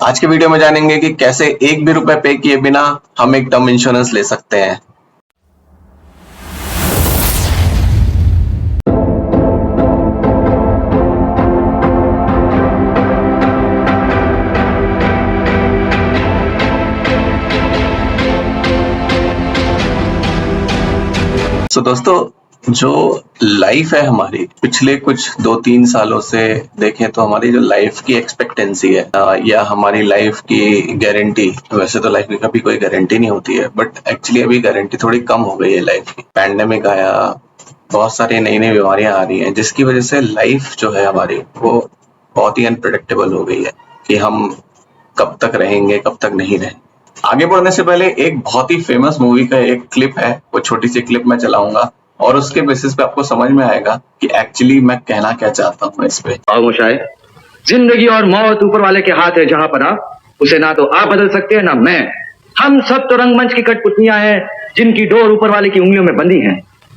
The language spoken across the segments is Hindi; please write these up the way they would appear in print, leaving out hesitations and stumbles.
आज के वीडियो में जानेंगे कि कैसे एक भी रुपए पे किए बिना हम एक टर्म इंश्योरेंस ले सकते हैं। दोस्तों, जो लाइफ है हमारी पिछले कुछ 2-3 सालों से देखें तो हमारी जो लाइफ की एक्सपेक्टेंसी है या हमारी लाइफ की गारंटी, वैसे तो लाइफ की कभी कोई गारंटी नहीं होती है, बट एक्चुअली अभी गारंटी थोड़ी कम हो गई है लाइफ की। पैंडेमिक आया, बहुत सारी नई नई बीमारियां आ रही हैं, जिसकी वजह से लाइफ जो है हमारी वो बहुत ही अनप्रिडिक्टेबल हो गई है कि हम कब तक रहेंगे, कब तक नहीं रहेंगे। आगे बढ़ने से पहले एक बहुत ही फेमस मूवी का एक क्लिप है, वो छोटी सी क्लिप मैं चलाऊंगा और उसके बेसिस पे आपको समझ में आएगा कि एक्चुअली मैं कहना क्या चाहता हूँ इस पे। खामोश है, जिंदगी और मौत ऊपर वाले के हाथ है। जहां पर उसे ना तो आप बदल सकते हैं ना मैं। हम सब तो रंगमंच की कठपुतलियां हैं जिनकी डोर ऊपर वाले की उंगलियों में बंधी है।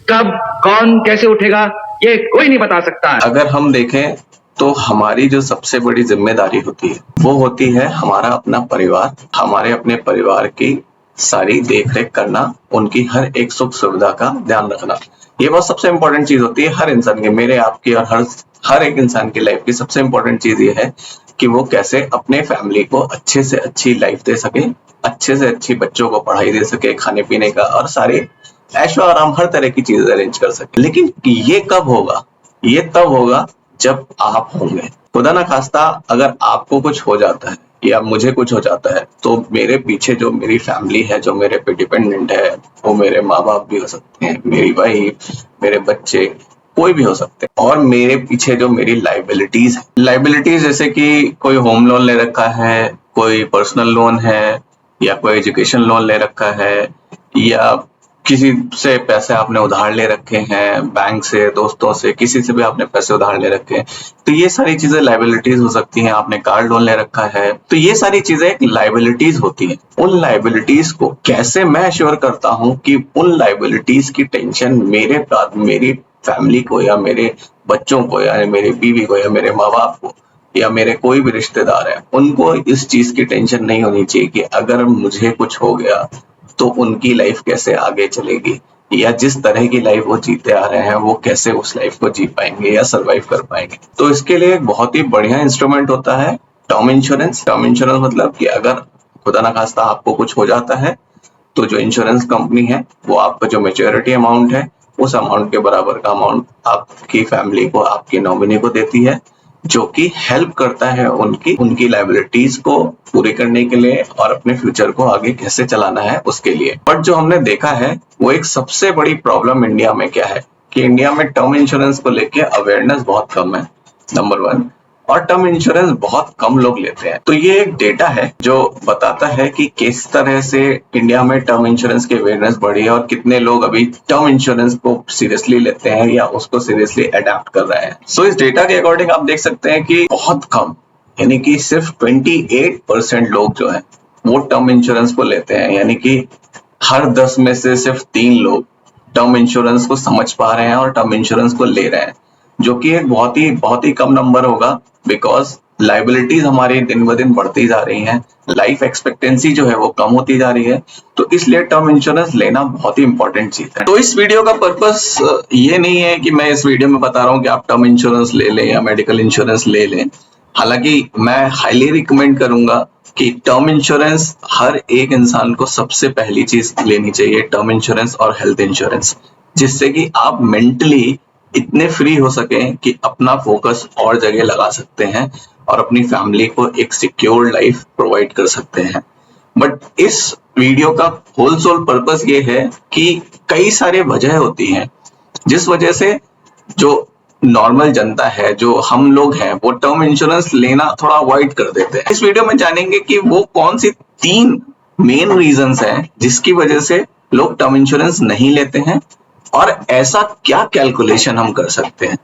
कब कौन कैसे उठेगा ये कोई नहीं बता सकता है। अगर हम देखें तो हमारी जो सबसे बड़ी जिम्मेदारी होती है वो होती है हमारा अपना परिवार, हमारे अपने परिवार की सारी देख रेख करना, उनकी हर एक सुख सुविधा का ध्यान रखना। ये बहुत सबसे इंपॉर्टेंट चीज होती है हर इंसान की, मेरे आपकी और हर एक इंसान की लाइफ की सबसे इंपॉर्टेंट चीज ये है कि वो कैसे अपने फैमिली को अच्छे से अच्छी लाइफ दे सके, अच्छे से अच्छी बच्चों को पढ़ाई दे सके, खाने पीने का और सारे ऐशो आराम हर तरह की चीजें अरेंज कर सके। लेकिन ये कब होगा? ये तब होगा जब आप होंगे। खुदा ना खास्ता अगर आपको कुछ हो जाता है या मुझे कुछ हो जाता है तो मेरे पीछे जो मेरी फैमिली है, जो मेरे पे डिपेंडेंट है, वो मेरे माँ बाप भी हो सकते हैं, मेरी वाइफ, मेरे बच्चे, कोई भी हो सकते हैं। और मेरे पीछे जो मेरी लाइबिलिटीज है, लाइबिलिटीज जैसे कि कोई होम लोन ले रखा है, कोई पर्सनल लोन है, या कोई एजुकेशन लोन ले रखा है, या किसी से पैसे आपने उधार ले रखे हैं, बैंक से, दोस्तों से, किसी से भी आपने पैसे उधार ले रखे हैं, तो ये सारी चीजें लाइबिलिटीज हो सकती हैं। आपने कार लोन ले रखा है, तो ये सारी चीजें लाइबिलिटीज होती हैं। उन लाइबिलिटीज को कैसे मैं श्योर करता हूं कि उन लाइबिलिटीज की टेंशन मेरी फैमिली को या मेरे बच्चों को या मेरी बीवी को या मेरे माँ बाप को या मेरे कोई भी रिश्तेदार है, उनको इस चीज की टेंशन नहीं होनी चाहिए कि अगर मुझे कुछ हो गया तो उनकी लाइफ कैसे आगे चलेगी, या जिस तरह की लाइफ वो जीते आ रहे हैं वो कैसे उस लाइफ को जी पाएंगे या सरवाइव कर पाएंगे। तो इसके लिए एक बहुत ही बढ़िया इंस्ट्रूमेंट होता है टर्म इंश्योरेंस। टर्म इंश्योरेंस मतलब कि अगर खुदा ना खास्ता आपको कुछ हो जाता है तो जो इंश्योरेंस कंपनी है वो आपका जो मैच्योरिटी अमाउंट है उस अमाउंट के बराबर का अमाउंट आपकी फैमिली को, आपकी नॉमिनी को देती है, जो कि हेल्प करता है उनकी लाइबिलिटीज को पूरे करने के लिए और अपने फ्यूचर को आगे कैसे चलाना है उसके लिए। बट जो हमने देखा है वो एक सबसे बड़ी प्रॉब्लम इंडिया में क्या है कि इंडिया में टर्म इंश्योरेंस को लेके अवेयरनेस बहुत कम है, नंबर 1, और टर्म इंश्योरेंस बहुत कम लोग लेते हैं। तो ये एक डेटा है जो बताता है कि किस तरह से इंडिया में टर्म इंश्योरेंस की अवेयरनेस बढ़ी है और कितने लोग अभी टर्म इंश्योरेंस को सीरियसली लेते हैं या उसको सीरियसली अडेप्ट कर रहे हैं। सो इस डेटा के अकॉर्डिंग आप देख सकते हैं कि बहुत कम, यानी कि सिर्फ 28% लोग जो है वो टर्म इंश्योरेंस को लेते हैं, यानी कि हर 10 में से सिर्फ 3 लोग टर्म इंश्योरेंस को समझ पा रहे हैं और टर्म इंश्योरेंस को ले रहे हैं, जो कि एक बहुत ही कम नंबर होगा। बिकॉज लाइबिलिटीज हमारी दिन ब दिन बढ़ती जा रही हैं, लाइफ एक्सपेक्टेंसी जो है वो कम होती जा रही है, तो इसलिए टर्म इंश्योरेंस लेना बहुत ही इंपॉर्टेंट चीज है। तो इस वीडियो का पर्पस ये नहीं है कि मैं इस वीडियो में बता रहा हूँ कि आप टर्म इंश्योरेंस ले लें या मेडिकल इंश्योरेंस ले लें। हालांकि मैं हाईली रिकमेंड करूंगा कि टर्म इंश्योरेंस हर एक इंसान को सबसे पहली चीज लेनी चाहिए, टर्म इंश्योरेंस और हेल्थ इंश्योरेंस, जिससे कि आप मेंटली इतने फ्री हो सके कि अपना फोकस और जगह लगा सकते हैं और अपनी फैमिली को एक सिक्योर लाइफ प्रोवाइड कर सकते हैं। बट इस वीडियो का होल सोल पर्पस ये है कि कई सारे वजह होती हैं जिस वजह से जो नॉर्मल जनता है, जो हम लोग हैं, वो टर्म इंश्योरेंस लेना थोड़ा अवॉइड कर देते हैं। इस वीडियो में जानेंगे कि वो कौन सी 3 मेन रीजंस हैं जिसकी वजह से लोग टर्म इंश्योरेंस नहीं लेते हैं, और ऐसा क्या कैलकुलेशन हम कर सकते हैं,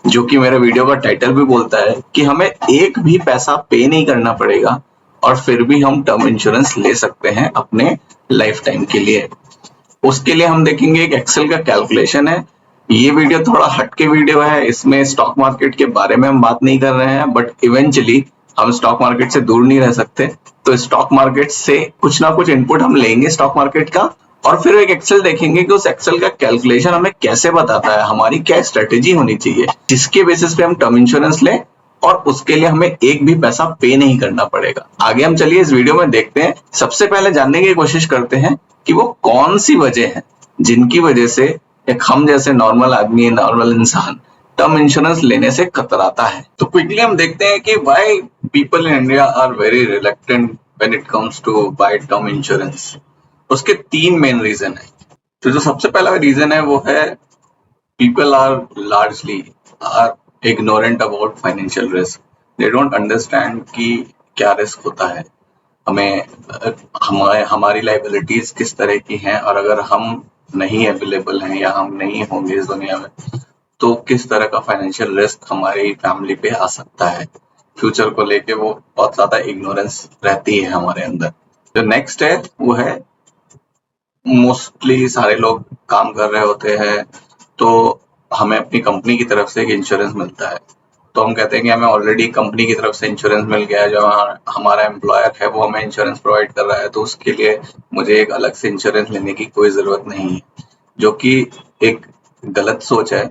जो कि मेरे वीडियो का टाइटल भी बोलता है कि हमें एक भी पैसा पे नहीं करना पड़ेगा और फिर भी हम टर्म इंश्योरेंस ले सकते हैं अपने लाइफ टाइम के लिए। उसके लिए हम देखेंगे एक एक्सेल का कैलकुलेशन है। ये वीडियो थोड़ा हटके वीडियो है, इसमें स्टॉक मार्केट के बारे में हम बात नहीं कर रहे हैं, बट इवेंचुअली हम स्टॉक मार्केट से दूर नहीं रह सकते, तो स्टॉक मार्केट से कुछ ना कुछ इनपुट हम लेंगे स्टॉक मार्केट का, और फिर एक एक्सेल देखेंगे कि उस एक्सेल का कैलकुलेशन हमें कैसे बताता है, हमारी क्या स्ट्रेटेजी होनी चाहिए जिसके बेसिस पे हम टर्म इंश्योरेंस लें और उसके लिए हमें एक भी पैसा पे नहीं करना पड़ेगा। आगे हम चलिए इस वीडियो में देखते हैं। सबसे पहले जानने की कोशिश करते हैं कि वो कौन सी वजह है जिनकी वजह से एक हम जैसे नॉर्मल आदमी, नॉर्मल इंसान टर्म इंश्योरेंस लेने से कतराता है। तो क्विकली हम देखते हैं कि why people in India are very reluctant when it comes to buy term insurance. उसके 3 मेन रीजन है। तो जो सबसे पहला रीजन है वो है people are largely are ignorant about financial risk. They don't understand कि क्या रिस्क होता है, हमें हमारी लाइबिलिटीज किस तरह की हैं, और अगर हम नहीं अवेलेबल हैं या हम नहीं होंगे इस दुनिया में तो किस तरह का फाइनेंशियल रिस्क हमारी फैमिली पे आ सकता है। फ्यूचर को लेके वो बहुत ज्यादा इग्नोरेंस रहती है हमारे अंदर। जो नेक्स्ट है वो है मोस्टली सारे लोग काम कर रहे होते हैं तो हमें अपनी कंपनी की तरफ से एक इंश्योरेंस मिलता है, तो हम कहते हैं कि हमें ऑलरेडी कंपनी की तरफ से इंश्योरेंस मिल गया है, जो हमारा एम्प्लॉयर है वो हमें इंश्योरेंस प्रोवाइड कर रहा है, तो उसके लिए मुझे एक अलग से इंश्योरेंस लेने की कोई जरूरत नहीं है, जो कि एक गलत सोच है।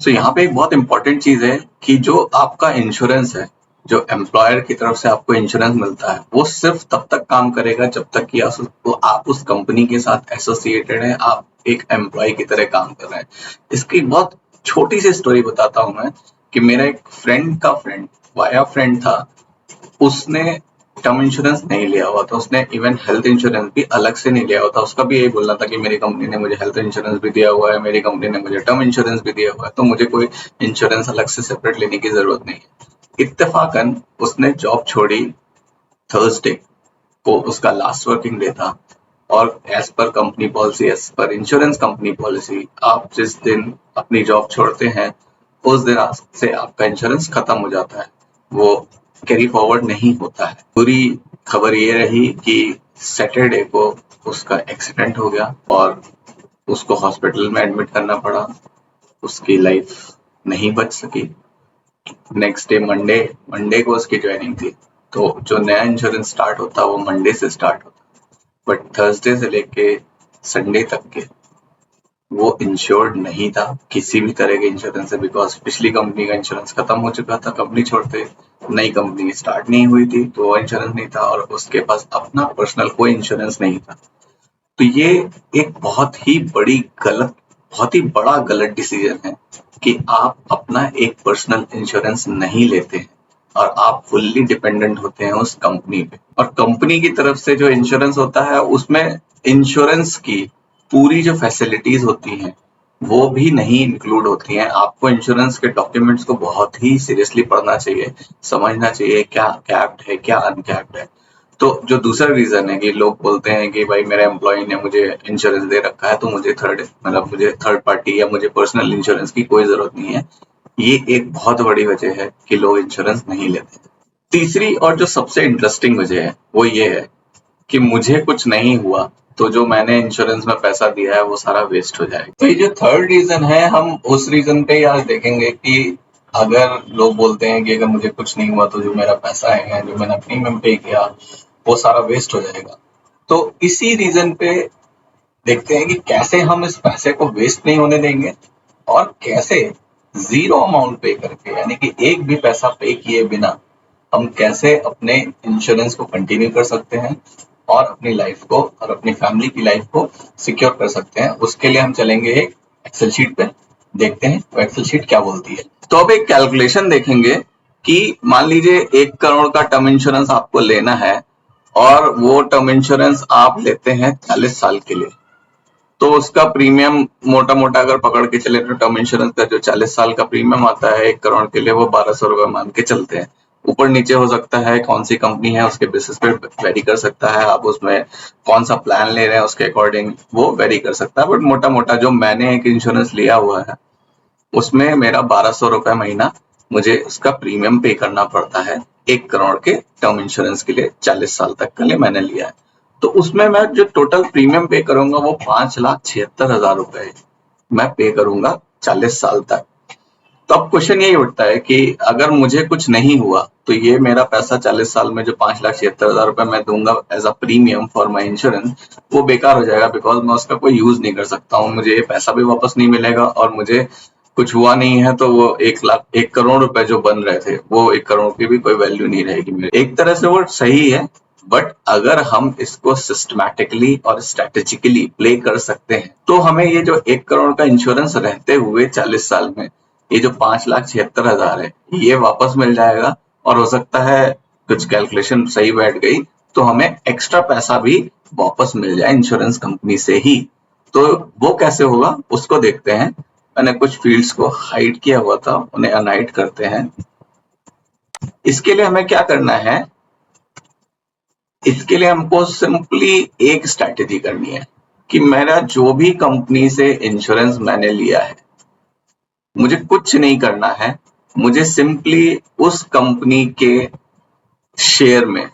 तो यहाँ पे एक बहुत इंपॉर्टेंट चीज है कि जो आपका इंश्योरेंस है, जो एम्प्लॉयर की तरफ से आपको इंश्योरेंस मिलता है, वो सिर्फ तब तक काम करेगा जब तक कि आप उस कंपनी के साथ एसोसिएटेड हैं, आप एक एम्प्लॉय की तरह काम कर रहे हैं। इसकी बहुत छोटी सी स्टोरी बताता हूँ मैं कि मेरा एक फ्रेंड का फ्रेंड वाया फ्रेंड था, उसने टर्म इंश्योरेंस नहीं लिया हुआ था, उसने इवन हेल्थ इंश्योरेंस भी अलग से नहीं लिया हुआ था। उसका भी यही बोलना था कि मेरी कंपनी ने मुझे हेल्थ इंश्योरेंस भी दिया हुआ है, मेरी कंपनी ने मुझे टर्म इंश्योरेंस भी दिया हुआ है, तो मुझे कोई इंश्योरेंस अलग से सेपरेट लेने की जरूरत नहीं है। इत्तेफाकन उसने जॉब छोड़ी थर्सडे को, उसका लास्ट वर्किंग डे था, और as per company policy, as per insurance company policy, आप जिस दिन अपनी जॉब छोड़ते हैं उस दिन से आपका इंश्योरेंस खत्म हो जाता है, वो कैरी फॉरवर्ड नहीं होता है। पूरी खबर ये रही कि सैटरडे को उसका एक्सीडेंट हो गया और उसको हॉस्पिटल में एडमिट करना पड़ा, उसकी लाइफ नहीं बच सकी। नेक्स्ट डे मंडे को उसकी ज्वाइनिंग थी, तो जो नया इंश्योरेंस स्टार्ट होता वो मंडे से स्टार्ट होता, बट थर्सडे से लेके संडे तक के वो इंश्योर्ड नहीं था किसी भी तरह के इंश्योरेंस से, बिकॉज पिछली कंपनी का इंश्योरेंस खत्म हो चुका था कंपनी छोड़ते, नई कंपनी स्टार्ट नहीं हुई थी तो वो इंश्योरेंस नहीं था, और उसके पास अपना पर्सनल कोई इंश्योरेंस नहीं था। तो ये एक बहुत ही बड़ा गलत डिसीजन है कि आप अपना एक पर्सनल इंश्योरेंस नहीं लेते हैं और आप फुल्ली डिपेंडेंट होते हैं उस कंपनी पे, और कंपनी की तरफ से जो इंश्योरेंस होता है उसमें इंश्योरेंस की पूरी जो फैसिलिटीज होती हैं वो भी नहीं इंक्लूड होती हैं। आपको इंश्योरेंस के डॉक्यूमेंट्स को बहुत ही सीरियसली पढ़ना चाहिए, समझना चाहिए क्या कैप्ड है क्या अनकैप्ड है। तो जो दूसरा रीजन है कि लोग बोलते हैं कि भाई मेरे एम्प्लॉय ने मुझे इंश्योरेंस दे रखा है तो मुझे थर्ड पार्टी या मुझे पर्सनल इंश्योरेंस की कोई जरूरत नहीं है, ये एक बहुत बड़ी वजह है कि लोग इंश्योरेंस नहीं लेते। तीसरी और जो सबसे इंटरेस्टिंग वजह है वो ये है कि मुझे कुछ नहीं हुआ तो जो मैंने इंश्योरेंस में पैसा दिया है वो सारा वेस्ट हो जाएगा। तो ये जो थर्ड रीजन है, हम उस रीजन पे ही आज देखेंगे कि अगर लोग बोलते हैं कि अगर मुझे कुछ नहीं हुआ तो जो मेरा पैसा है, जो मैंने प्रीमियम पे किया, वो सारा वेस्ट हो जाएगा। तो इसी रीजन पे देखते हैं कि कैसे हम इस पैसे को वेस्ट नहीं होने देंगे और कैसे जीरो अमाउंट पे करके, यानी कि एक भी पैसा पे किए बिना हम कैसे अपने इंश्योरेंस को कंटिन्यू कर सकते हैं और अपनी लाइफ को और अपनी फैमिली की लाइफ को सिक्योर कर सकते हैं। उसके लिए हम चलेंगे एक एक्सेल शीट पे, देखते हैं वो एक्सेल शीट क्या बोलती है। तो अब एक कैलकुलेशन देखेंगे कि मान लीजिए 1 करोड़ का टर्म इंश्योरेंस आपको लेना है और वो टर्म इंश्योरेंस आप लेते हैं 40 साल के लिए, तो उसका प्रीमियम मोटा मोटा अगर पकड़ के चले तो टर्म इंश्योरेंस का जो 40 साल का प्रीमियम आता है 1 करोड़ के लिए वो 1200 रुपए मान के चलते हैं। ऊपर नीचे हो सकता है, कौन सी कंपनी है उसके बेसिस पे वेरी कर सकता है, आप उसमें कौन सा प्लान ले रहे हैं उसके अकॉर्डिंग वो वेरी कर सकता है, बट मोटा मोटा जो मैंने एक इंश्योरेंस लिया हुआ है उसमें मेरा 1200 रुपए महीना मुझे उसका प्रीमियम पे करना पड़ता है। 1 करोड़ के टर्म इंश्योरेंस के लिए 40 साल तक के लिए मैंने लिया है, तो उसमें मैं जो टोटल प्रीमियम पे करूंगा वो 5,76,000 रुपए मैं पे करूंगा 40 साल तक। तो अब क्वेश्चन यही उठता है कि अगर मुझे कुछ नहीं हुआ तो ये मेरा पैसा 40 साल में जो 5,76,000 रुपए मैं दूंगा as a premium for my insurance, वो बेकार हो जाएगा, बिकॉज मैं उसका कोई यूज नहीं कर सकता हूँ, मुझे ये पैसा भी वापस नहीं मिलेगा और मुझे कुछ हुआ नहीं है तो वो 1 करोड़ रुपए जो बन रहे थे वो 1 करोड़ की भी कोई वैल्यू नहीं रहेगी मेरी। एक तरह से वो सही है, बट अगर हम इसको सिस्टमैटिकली और स्ट्रेटेजिकली प्ले कर सकते हैं तो हमें ये जो 1 करोड़ का इंश्योरेंस रहते हुए 40 साल में ये जो 5,76,000 है ये वापस मिल जाएगा, और हो सकता है कुछ कैलकुलेशन सही बैठ गई तो हमें एक्स्ट्रा पैसा भी वापस मिल जाए इंश्योरेंस कंपनी से ही। तो वो कैसे होगा उसको देखते हैं। मैंने कुछ फील्ड्स को हाइड किया हुआ था, उन्हें अनहाइड करते हैं। इसके लिए हमें क्या करना है, इसके लिए हमको सिंपली एक स्ट्रैटेजी करनी है कि मेरा जो भी कंपनी से इंश्योरेंस मैंने लिया है मुझे कुछ नहीं करना है, मुझे सिंपली उस कंपनी के शेयर में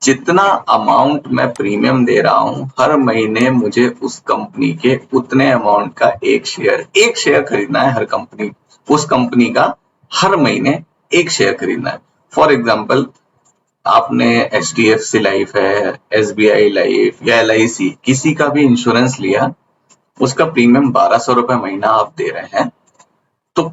जितना अमाउंट मैं प्रीमियम दे रहा हूं हर महीने मुझे उस कंपनी के उतने अमाउंट का एक शेयर खरीदना है। हर कंपनी, उस कंपनी का हर महीने एक शेयर खरीदना है। फॉर एग्जाम्पल आपने HDFC लाइफ है, SBI लाइफ या LIC किसी का भी इंश्योरेंस लिया, उसका प्रीमियम 1,200 रुपए महीना आप दे रहे हैं, तो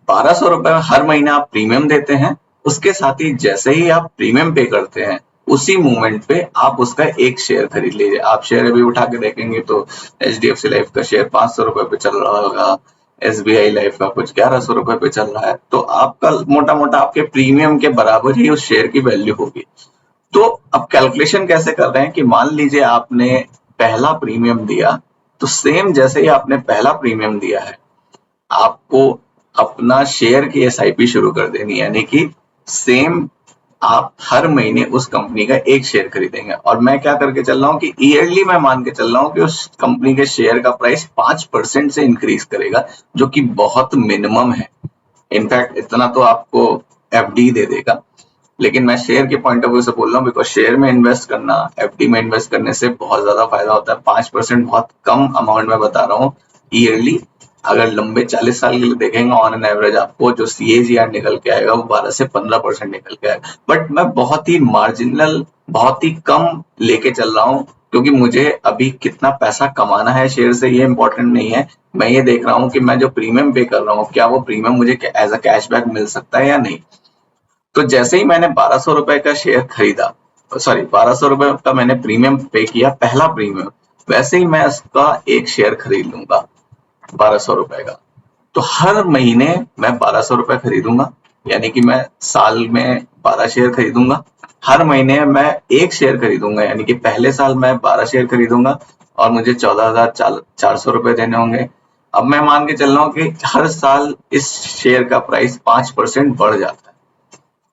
1,200 रुपए हर महीना आप प्रीमियम देते हैं। उसके साथ ही जैसे ही आप प्रीमियम पे करते हैं उसी मोमेंट पे आप उसका एक शेयर खरीद लीजिए। आप शेयर अभी उठा के देखेंगे तो HDFC लाइफ का शेयर 500 रुपए पे चल रहा होगा, SBI लाइफ का कुछ 1,100 रुपए पे चल रहा है, तो आपका मोटा मोटा आपके प्रीमियम के बराबर ही उस शेयर की वैल्यू होगी। तो अब कैलकुलेशन कैसे कर रहे हैं कि मान लीजिए आपने पहला प्रीमियम दिया, तो सेम जैसे ही आपने पहला प्रीमियम दिया है आपको अपना शेयर की SIP शुरू कर देनी है, यानी कि सेम आप हर महीने उस कंपनी का एक शेयर खरीदेंगे। और मैं क्या करके चल रहा हूँ कि ईयरली मैं मान के चल रहा हूँ कि उस कंपनी के शेयर का प्राइस 5% से इंक्रीज करेगा, जो कि बहुत मिनिमम है। इनफैक्ट इतना तो आपको FD दे देगा, लेकिन मैं शेयर के पॉइंट ऑफ व्यू से बोल रहा हूँ, बिकॉज शेयर में इन्वेस्ट करना FD में इन्वेस्ट करने से बहुत ज्यादा फायदा होता है। 5% बहुत कम अमाउंट में बता रहा हूँ ईयरली। अगर लंबे 40 साल के लिए देखेंगे ऑन एन एवरेज आपको जो CAGR निकल के आएगा वो 12 से 15% निकल के आएगा। बट मैं बहुत ही मार्जिनल, बहुत ही कम लेके चल रहा हूँ, क्योंकि मुझे अभी कितना पैसा कमाना है शेयर से ये इंपॉर्टेंट नहीं है। मैं ये देख रहा हूँ कि मैं जो प्रीमियम पे कर रहा हूँ क्या वो प्रीमियम मुझे एज अ कैशबैक मिल सकता है या नहीं। तो जैसे ही मैंने 1,200 रुपए का शेयर खरीदा, सॉरी 1,200 रुपए का मैंने प्रीमियम पे किया, पहला प्रीमियम, वैसे ही मैं उसका एक शेयर खरीद लूंगा 1,200 रुपए का। तो हर महीने मैं 1,200 रुपए खरीदूंगा, यानी कि मैं साल में 12 शेयर खरीदूंगा। हर महीने मैं एक शेयर खरीदूंगा, यानी कि पहले साल मैं 12 शेयर खरीदूंगा और मुझे 14,400 रुपए देने होंगे। अब मैं मान के चल रहा हूँ कि हर साल इस शेयर का प्राइस 5% बढ़ जाता है।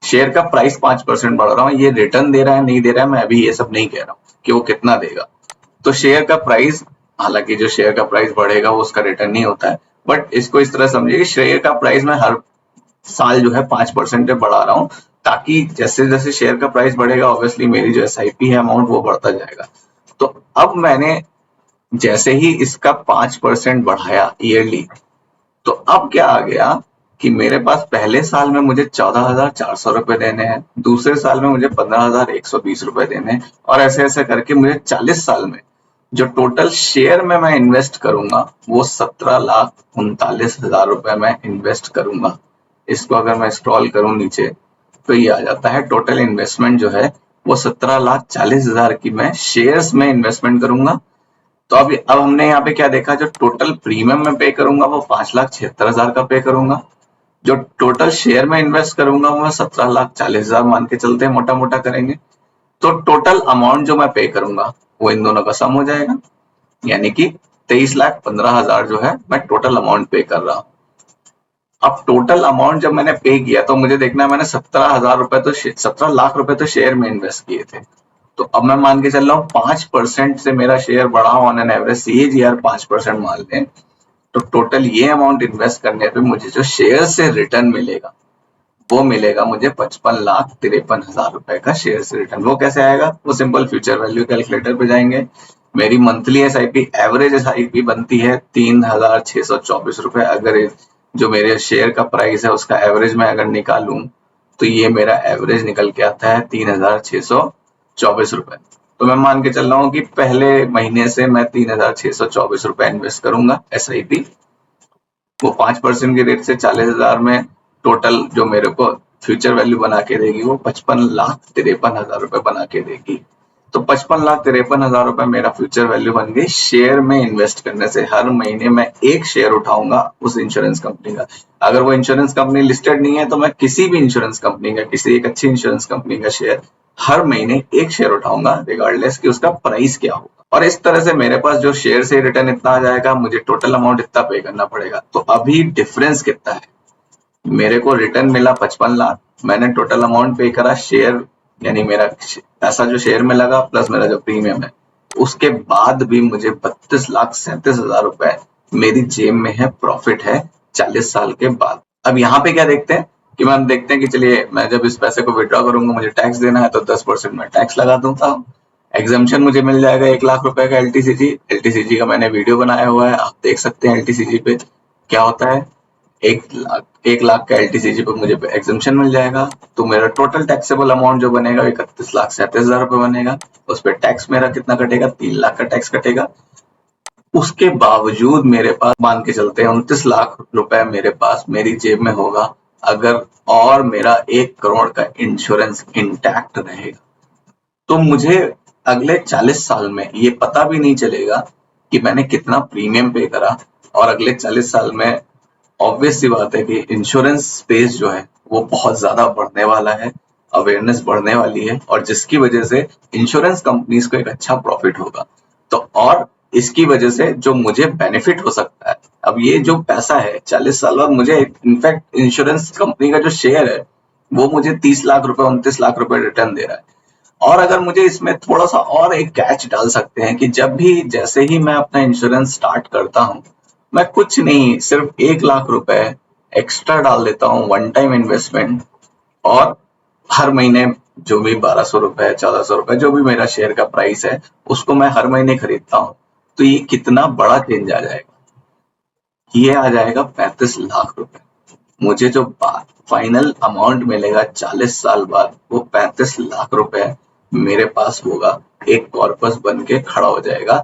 शेयर का प्राइस 5% बढ़ रहा हूँ, ये रिटर्न दे रहा है नहीं दे रहा है मैं अभी ये सब नहीं कह रहा हूँ कि वो कितना देगा। तो शेयर का प्राइस, हालांकि जो शेयर का प्राइस बढ़ेगा वो उसका रिटर्न नहीं होता है, बट इसको इस तरह समझिए कि शेयर का प्राइस मैं हर साल जो है 5% पे बढ़ा रहा हूँ, ताकि जैसे जैसे शेयर का प्राइस बढ़ेगा ऑब्वियसली मेरी जो SIP है अमाउंट वो बढ़ता जाएगा। तो अब मैंने जैसे ही इसका 5% बढ़ाया ईयरली, तो अब क्या आ गया कि मेरे पास पहले साल में मुझे 14,400 रुपए देने हैं, दूसरे साल में मुझे 15,120 रुपए देने हैं, और ऐसे ऐसे करके मुझे 40 साल में जो टोटल शेयर में मैं इन्वेस्ट करूंगा वो 17,39,000 रुपए मैं इन्वेस्ट करूंगा। इसको अगर मैं स्क्रॉल करूं नीचे तो ये आ जाता है टोटल इन्वेस्टमेंट जो है वो 17,40,000 की मैं शेयर्स में इन्वेस्टमेंट करूंगा। तो अब हमने यहाँ पे क्या देखा, जो टोटल प्रीमियम में पे करूंगा वो 5,76,000 का पे करूंगा, जो टोटल शेयर में इन्वेस्ट करूंगा वो 17,40,000 मान के चलते हैं, मोटा मोटा करेंगे। तो टोटल अमाउंट जो मैं पे करूंगा वो इन दोनों का सम हो जाएगा, यानी कि 23,15,000 जो है मैं टोटल अमाउंट पे कर रहा हूँ। अब टोटल अमाउंट जब मैंने पे किया तो मुझे देखना है मैंने 17,000 रुपए तो 17 लाख रुपए तो शेयर में इन्वेस्ट किए थे। तो अब मैं मान के चल रहा हूँ 5% से मेरा शेयर बढ़ा ऑन एन एवरेज, CAGR 5% मान लें, तो टोटल ये अमाउंट इन्वेस्ट करने पे मुझे जो शेयर से रिटर्न मिलेगा वो मिलेगा मुझे 55,53,000 रुपए का शेयर से रिटर्न। वो कैसे आएगा, वो सिंपल फ्यूचर वैल्यू कैलकुलेटर पे जाएंगे। मेरी मंथली SIP एवरेज SIP बनती है 3,624 रुपए। अगर जो मेरे शेयर का प्राइस है उसका एवरेज मैं अगर निकालूं तो ये मेरा एवरेज निकल के आता है 3,624 रुपए। तो मैं मान के चल रहा हूँ कि पहले महीने से मैं 3,624 रुपए इन्वेस्ट करूंगा SIP। वो 5% के रेट से 40,000 में टोटल जो मेरे को फ्यूचर वैल्यू बना के देगी वो 55,53,000 रुपए बना के देगी। तो 55,53,000 रुपए मेरा फ्यूचर वैल्यू बन गई शेयर में इन्वेस्ट करने से। हर महीने मैं एक शेयर उठाऊंगा उस इंश्योरेंस कंपनी का। अगर वो इंश्योरेंस कंपनी लिस्टेड नहीं है तो मैं किसी भी इंश्योरेंस कंपनी का, किसी एक अच्छी इंश्योरेंस कंपनी का शेयर हर महीने एक शेयर उठाऊंगा, रिगार्डलेस कि उसका प्राइस क्या होगा। और इस तरह से मेरे पास जो शेयर से रिटर्न इतना आ जाएगा, मुझे टोटल अमाउंट इतना पे करना पड़ेगा। तो अभी डिफरेंस कितना है, मेरे को रिटर्न मिला 55 लाख, मैंने टोटल अमाउंट पे करा शेयर, यानी मेरा पैसा जो शेयर में लगा प्लस मेरा जो प्रीमियम है, उसके बाद भी मुझे 32,37,000 रुपए मेरी जेब में है, प्रॉफिट है 40 साल के बाद। अब यहाँ पे क्या देखते हैं कि हम देखते हैं कि चलिए मैं जब इस पैसे को विड्रॉ करूंगा मुझे टैक्स देना है तो 10% में टैक्स लगा दूंगा। एग्जाम्पशन मुझे मिल जाएगा 1 लाख रुपए का एलटीसीजी का मैंने वीडियो बनाया हुआ है, आप देख सकते हैं एलटीसीजी पे क्या होता है। 1 लाख का एलटीसीजी पे मुझे एग्जाम्पशन मिल जाएगा, तो मेरा टोटल टैक्सेबल अमाउंट जो बनेगा 31,37,000 रुपए बनेगा। उस पर टैक्स मेरा कितना कटेगा, 3 लाख का टैक्स कटेगा। उसके बावजूद मेरे पास मान के चलते हैं 29 लाख रुपए मेरे पास मेरी जेब में होगा अगर और मेरा 1 करोड़ का इंश्योरेंस इंटैक्ट रहेगा। तो मुझे अगले 40 साल में ये पता भी नहीं चलेगा कि मैंने कितना प्रीमियम पे करा। और अगले 40 साल में ऑब्वियस सी बात है कि इंश्योरेंस स्पेस जो है वो बहुत ज्यादा बढ़ने वाला है, अवेयरनेस बढ़ने वाली है, और जिसकी वजह से इंश्योरेंस कंपनीज को एक अच्छा प्रॉफिट होगा। तो और इसकी वजह से जो मुझे बेनिफिट हो सकता है, अब ये जो पैसा है 40 साल बाद मुझे इनफैक्ट इंश्योरेंस कंपनी का जो शेयर है वो मुझे 30 लाख रुपए 29 लाख रुपए रिटर्न दे रहा है। और अगर मुझे इसमें थोड़ा सा और एक कैच डाल सकते हैं कि जब भी जैसे ही मैं अपना इंश्योरेंस स्टार्ट करता हूं, मैं कुछ नहीं सिर्फ 1 लाख रुपए एक्स्ट्रा डाल देता हूँ, वन टाइम इन्वेस्टमेंट, और हर महीने जो भी 1,200 रुपए 1,400 रुपए जो भी मेरा शेयर का प्राइस है उसको मैं हर महीने खरीदता हूँ। तो ये कितना बड़ा चेंज आ जाएगा, ये आ जाएगा 35 लाख रुपए। मुझे जो फाइनल अमाउंट मिलेगा 40 साल बाद वो 35 लाख रुपए मेरे पास होगा, एक कॉर्पस बन के खड़ा हो जाएगा,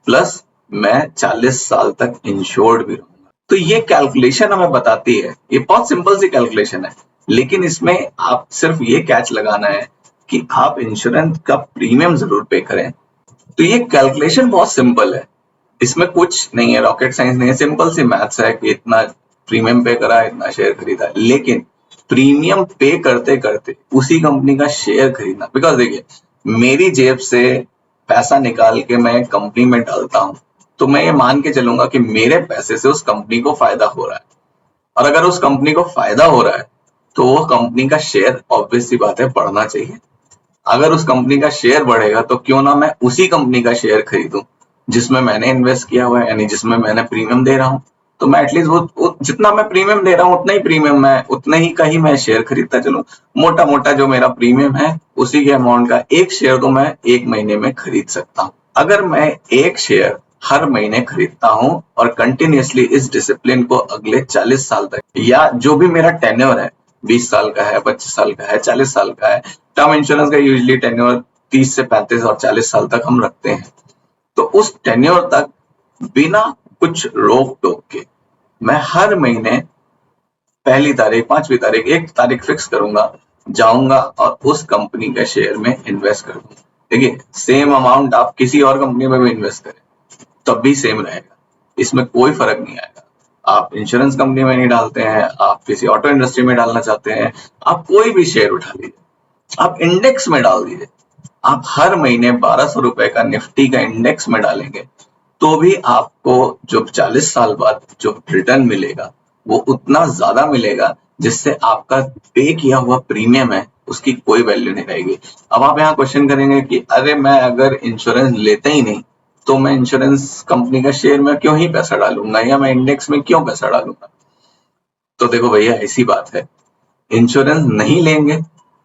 प्लस मैं 40 साल तक इंश्योर्ड भी रहूंगा। तो ये कैलकुलेशन हमें बताती है, ये बहुत सिंपल सी कैलकुलेशन है, लेकिन इसमें आप सिर्फ ये कैच लगाना है कि आप इंश्योरेंस का प्रीमियम जरूर पे करें। तो ये कैलकुलेशन बहुत सिंपल है, इसमें कुछ नहीं है, रॉकेट साइंस नहीं है, सिंपल सी मैथ्स है कि इतना प्रीमियम पे करा, इतना शेयर खरीदा। लेकिन प्रीमियम पे करते करते उसी कंपनी का शेयर खरीदना, बिकॉज देखिए मेरी जेब से पैसा निकाल के मैं कंपनी में डालता हूं तो मैं ये मान के चलूंगा कि मेरे पैसे से उस कंपनी को फायदा हो रहा है, और अगर उस कंपनी को फायदा हो रहा है तो वो कंपनी का शेयर ऑब्वियस सी बात है बढ़ना चाहिए। अगर उस कंपनी का शेयर बढ़ेगा तो क्यों ना मैं उसी कंपनी का शेयर खरीदूं जिसमें मैंने इन्वेस्ट किया हुआ है, यानी जिसमें मैंने प्रीमियम दे रहा हूं। तो मैं एटलीस्ट वो जितना मैं प्रीमियम दे रहा हूं उतना ही प्रीमियम मैं उतना ही का ही मैं शेयर खरीदता चलूं। मोटा मोटा जो मेरा प्रीमियम है उसी के अमाउंट का एक शेयर तो मैं एक महीने में खरीद सकता हूं। अगर मैं एक शेयर हर महीने खरीदता हूं और कंटिन्यूअसली इस डिसिप्लिन को अगले 40 साल तक, या जो भी मेरा टेन्योर है 20 साल का है, 25 साल का है, 40 साल का है, टर्म इंश्योरेंस का यूजली टेन्योर 30 से 35 और 40 साल तक हम रखते हैं। तो उस टेन्योर तक बिना कुछ रोक टोक के मैं हर महीने पहली तारीख, 5वीं तारीख, 1 तारीख फिक्स करूंगा, जाऊंगा और उस कंपनी के शेयर में इन्वेस्ट करूंगा। देखिए सेम अमाउंट आप किसी और कंपनी में भी इन्वेस्ट करें तब भी सेम रहेगा, इसमें कोई फर्क नहीं आएगा। आप इंश्योरेंस कंपनी में नहीं डालते हैं, आप किसी ऑटो इंडस्ट्री में डालना चाहते हैं, आप कोई भी शेयर उठा लीजिए, आप इंडेक्स में डाल दीजिए, आप हर महीने 1,200 रुपए का निफ्टी का इंडेक्स में डालेंगे तो भी आपको जो 40 साल बाद जो रिटर्न मिलेगा वो उतना ज्यादा मिलेगा जिससे आपका पे किया हुआ प्रीमियम है उसकी कोई वैल्यू नहीं रहेगी। अब आप यहाँ क्वेश्चन करेंगे कि अरे मैं अगर इंश्योरेंस लेता ही नहीं तो मैं इंश्योरेंस कंपनी का शेयर में क्यों ही पैसा डालूंगा, या मैं इंडेक्स में क्यों पैसा डालूंगा। तो देखो भैया ऐसी बात है, इंश्योरेंस नहीं लेंगे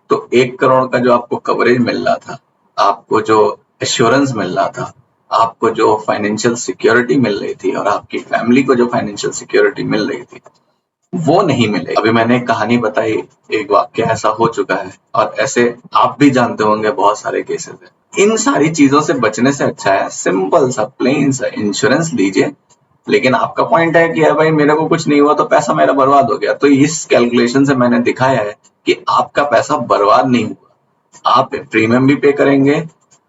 तो 1 करोड़ का जो आपको कवरेज मिल रहा था, आपको जो एश्योरेंस मिल रहा था, आपको जो फाइनेंशियल सिक्योरिटी मिल रही थी और आपकी फैमिली को जो फाइनेंशियल सिक्योरिटी मिल रही थी, वो नहीं मिले। अभी मैंने एक कहानी बताई, एक वाक्य ऐसा हो चुका है और ऐसे आप भी जानते होंगे बहुत सारे केसेस है। इन सारी चीजों से बचने से अच्छा है सिंपल सा प्लेन सा इंश्योरेंस लीजिए। लेकिन आपका पॉइंट है कि यार भाई मेरे को कुछ नहीं हुआ तो पैसा मेरा बर्बाद हो गया, तो इस कैलकुलेशन से मैंने दिखाया है कि आपका पैसा बर्बाद नहीं हुआ। आप प्रीमियम भी पे करेंगे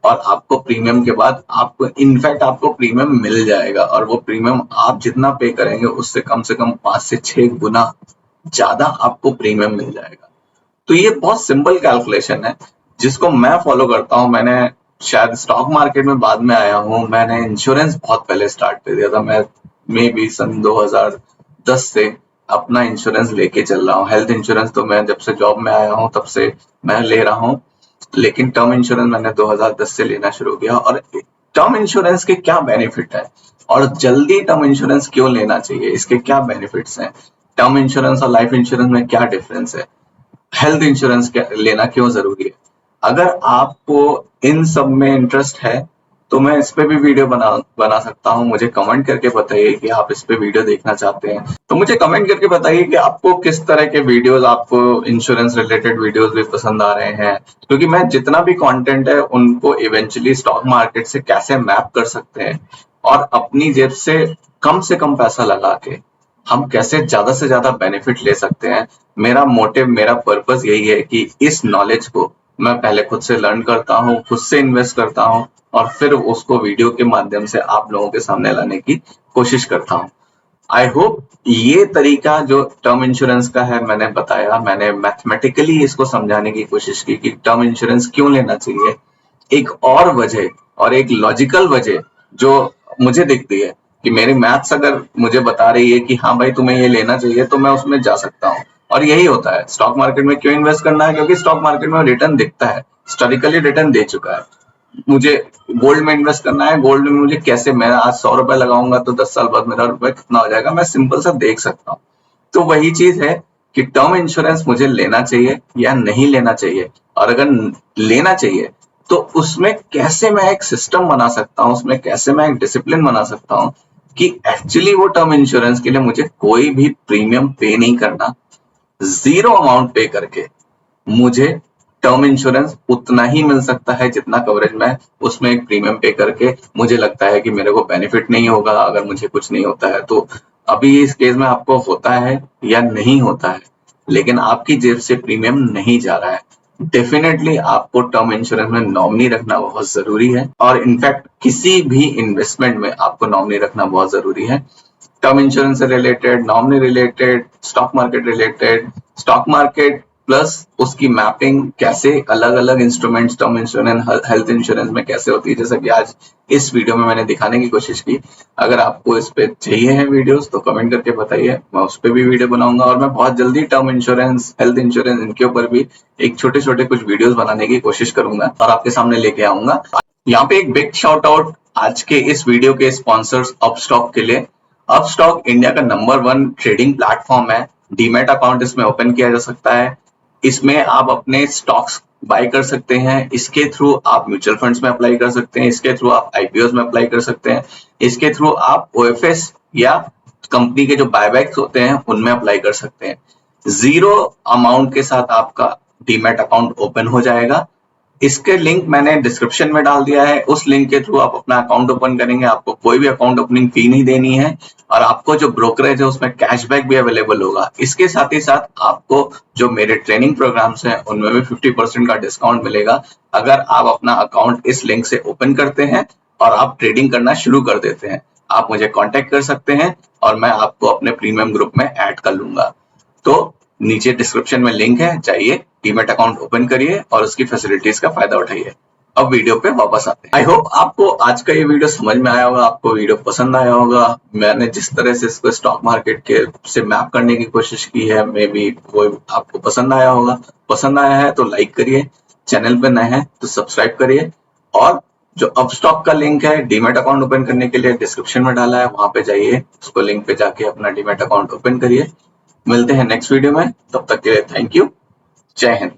और आपको प्रीमियम के बाद आपको इनफैक्ट आपको प्रीमियम मिल जाएगा, और वो प्रीमियम आप जितना पे करेंगे उससे कम 5 से 6 गुना ज्यादा आपको प्रीमियम मिल जाएगा। तो ये बहुत सिंपल कैलकुलेशन है जिसको मैं फॉलो करता हूँ। मैंने शायद स्टॉक मार्केट में बाद में आया हूँ, मैंने इंश्योरेंस बहुत पहले स्टार्ट कर दिया था। मैं मे भी सन 2010 से अपना इंश्योरेंस लेके चल रहा हूँ। हेल्थ इंश्योरेंस तो मैं जब से जॉब में आया हूँ तब से मैं ले रहा हूँ, लेकिन टर्म इंश्योरेंस मैंने 2010 से लेना शुरू किया। और टर्म इंश्योरेंस के क्या बेनिफिट है और जल्दी टर्म इंश्योरेंस क्यों लेना चाहिए, इसके क्या बेनिफिट्स हैं, टर्म इंश्योरेंस और लाइफ इंश्योरेंस में क्या डिफरेंस है, हेल्थ इंश्योरेंस लेना क्यों जरूरी है। अगर आपको इन सब में इंटरेस्ट है तो मैं इस पे भी वीडियो बना सकता हूँ। मुझे कमेंट करके बताइए कि आप इस पे वीडियो देखना चाहते हैं, तो मुझे कमेंट करके बताइए कि आपको किस तरह के वीडियोस, आपको इंश्योरेंस रिलेटेड वीडियोस भी पसंद आ रहे हैं। क्योंकि मैं जितना भी कंटेंट है उनको इवेंचुअली स्टॉक मार्केट से कैसे मैप कर सकते हैं और अपनी जेब से कम पैसा लगा के हम कैसे ज्यादा से ज्यादा बेनिफिट ले सकते हैं। मेरा मोटिव, मेरा पर्पस यही है कि इस नॉलेज को मैं पहले खुद से लर्न करता हूँ, खुद से इन्वेस्ट करता हूँ और फिर उसको वीडियो के माध्यम से आप लोगों के सामने लाने की कोशिश करता हूँ। आई होप ये तरीका जो टर्म इंश्योरेंस का है मैंने बताया, मैंने मैथमेटिकली इसको समझाने की कोशिश की कि टर्म इंश्योरेंस क्यों लेना चाहिए। एक और वजह और एक लॉजिकल वजह जो मुझे दिखती है कि मेरी मैथ्स अगर मुझे बता रही है कि हाँ भाई तुम्हें ये लेना चाहिए तो मैं उसमें जा सकता हूँ। और यही होता है स्टॉक मार्केट में क्यों इन्वेस्ट करना है, क्योंकि स्टॉक मार्केट में रिटर्न दिखता है, हिस्टोरिकली रिटर्न दे चुका है। मुझे गोल्ड में इन्वेस्ट करना है, गोल्ड में मुझे कैसे, मैं आज 100 रुपए लगाऊंगा तो 10 साल बाद मेरा रुपए कितना हो जाएगा, मैं सिंपल सा देख सकता हूँ। तो वही चीज है कि टर्म इंश्योरेंस मुझे लेना चाहिए या नहीं लेना चाहिए, और अगर लेना चाहिए तो उसमें कैसे मैं एक सिस्टम बना सकता हूँ, उसमें कैसे मैं एक डिसिप्लिन बना सकता हूँ कि एक्चुअली वो टर्म इंश्योरेंस के लिए मुझे कोई भी प्रीमियम पे नहीं करना, जीरो अमाउंट पे करके मुझे टर्म इंश्योरेंस उतना ही मिल सकता है जितना कवरेज मैं उसमें एक प्रीमियम पे करके मुझे लगता है कि मेरे को बेनिफिट नहीं होगा अगर मुझे कुछ नहीं होता है। तो अभी इस केस में आपको होता है या नहीं होता है, लेकिन आपकी जेब से प्रीमियम नहीं जा रहा है, डेफिनेटली आपको टर्म इंश्योरेंस में नॉमिनी रखना बहुत जरूरी है। और इनफैक्ट किसी भी इन्वेस्टमेंट में आपको नॉमिनी रखना बहुत जरूरी है। टर्म इंश्योरेंस से related, nominee related, stock market related, stock market plus उसकी मैपिंग कैसे अलग अलग instruments term insurance health insurance में कैसे होती है, जैसा कि आज इस वीडियो में मैंने दिखाने की कोशिश की। अगर आपको इस पे चाहिए है वीडियोस तो कमेंट करके बताइए, मैं उस पे भी वीडियो बनाऊंगा। और मैं बहुत जल्दी टर्म इंश्योरेंस, हेल्थ इंश्योरेंस, इनके ऊपर भी एक छोटे छोटे कुछ वीडियोस बनाने की कोशिश करूंगा और आपके सामने लेके आऊंगा। यहाँ पे एक बिग शाउट आउट आज के इस वीडियो के स्पॉन्सर्स अपस्टॉक के लिए। अपस्टॉक इंडिया का नंबर 1 ट्रेडिंग प्लेटफॉर्म है। डीमैट अकाउंट इसमें ओपन किया जा सकता है, इसमें आप अपने स्टॉक्स बाय कर सकते हैं, इसके थ्रू आप म्यूचुअल फंड्स में अप्लाई कर सकते हैं, इसके थ्रू आप आईपीओ में अप्लाई कर सकते हैं, इसके थ्रू आप ओएफएस या कंपनी के जो बायबैक्स होते हैं उनमें अप्लाई कर सकते हैं। जीरो अमाउंट के साथ आपका डीमैट अकाउंट ओपन हो जाएगा। इसके लिंक मैंने डिस्क्रिप्शन में डाल दिया है, उस लिंक के थ्रू आप अपना अकाउंट ओपन करेंगे, आपको कोई भी अकाउंट ओपनिंग फी नहीं देनी है और आपको जो ब्रोकरेज है उसमें कैशबैक भी अवेलेबल होगा। इसके साथ ही साथ आपको जो मेरे ट्रेनिंग प्रोग्राम्स हैं उनमें भी 50% का डिस्काउंट मिलेगा अगर आप अपना अकाउंट इस लिंक से ओपन करते हैं और आप ट्रेडिंग करना शुरू कर देते हैं। आप मुझे कॉन्टेक्ट कर सकते हैं और मैं आपको अपने प्रीमियम ग्रुप में ऐड कर लूंगा। तो नीचे डिस्क्रिप्शन में लिंक है, जाइए डीमैट अकाउंट ओपन करिए और उसकी फैसिलिटीज का फायदा उठाइए। अब वीडियो पे वापस आते हैं। आई होप आपको आज का ये वीडियो समझ में आया होगा, आपको वीडियो पसंद आया होगा। मैंने जिस तरह से इसको स्टॉक मार्केट के से मैप करने की कोशिश की है, मे बी वो आपको पसंद आया होगा। पसंद आया है तो लाइक करिए, चैनल पे नए हैं तो सब्सक्राइब करिए, और जो अपस्टॉक का लिंक है डीमैट अकाउंट ओपन करने के लिए डिस्क्रिप्शन में डाला है, वहां पे जाइए, उसको लिंक पे जाके अपना डीमैट अकाउंट ओपन करिए। मिलते हैं नेक्स्ट वीडियो में, तब तक के लिए थैंक यू, जय हिंद।